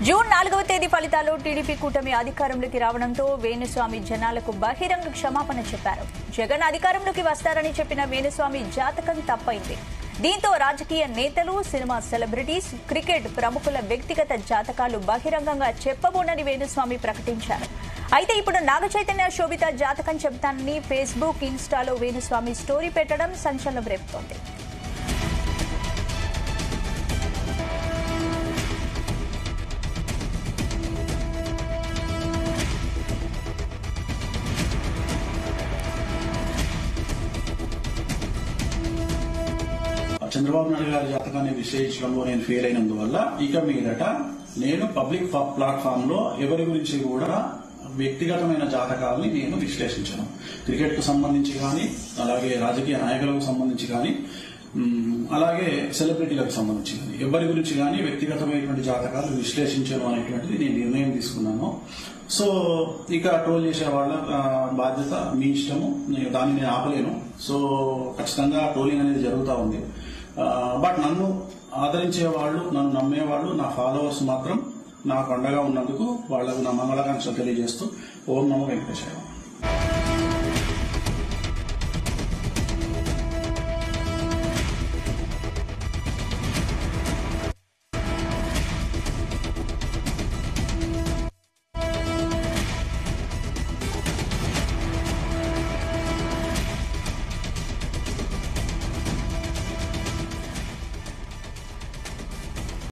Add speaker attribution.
Speaker 1: June 4వ తేదీ ఫలితాలు టీడీపీ కూటమి అధికారంలోకి రావడంతో వేణుస్వామి జనాలకు బహిరంగ క్షమాపణ చెప్పారు. జగన్ అధికారంలోకి వస్తారని చెప్పిన వేణుస్వామి జాతకం తప్పైంది. దీంతో రాజకీయ నేతలు, సినిమా సెలబ్రిటీస్, క్రికెట్ ప్రముఖుల వ్యక్తిగత జాతకాలు బహిరంగంగా చెప్పబోనని వేణుస్వామి ప్రకటించారు. అయితే ఇప్పుడు నాగచైతన్య శోభిత జాతకం చెబుతానని ఫేస్బుక్, ఇన్స్టాలో వేణుస్వామి స్టోరీ పెట్టడం సంచలనం రేపుతోంది.
Speaker 2: చంద్రబాబు నాయుడు గారి జాతకాన్ని విశ్లేషించడంలో నేను ఫెయిల్ అయినందువల్ల ఇక మీదట నేను పబ్లిక్ ప్లాట్ఫామ్ లో ఎవరి గురించి కూడా వ్యక్తిగతమైన జాతకాలని నేను విశ్లేషించను. క్రికెట్ కు సంబంధించి కానీ, అలాగే రాజకీయ నాయకులకు సంబంధించి కానీ, అలాగే సెలబ్రిటీలకు సంబంధించి కానీ ఎవరి గురించి కానీ వ్యక్తిగతమైనటువంటి జాతకాలు విశ్లేషించడం అనేటువంటిది నేను నిర్ణయం తీసుకున్నాను. సో ఇక ట్రోల్ చేసే వాళ్ళ బాధ్యత మీ ఇష్టము, దాన్ని నేను ఆపలేను. సో ఖచ్చితంగా ట్రోలింగ్ అనేది జరుగుతూ ఉంది. బట్ నన్ను ఆదరించే వాళ్ళు, నన్ను నమ్మేవాళ్ళు, నా ఫాలోవర్స్ మాత్రం నాకు అండగా ఉన్నందుకు వాళ్లకు నా మంగళాకాంక్షలు తెలియజేస్తూ ఓం నమో వెంకటేశ్వర.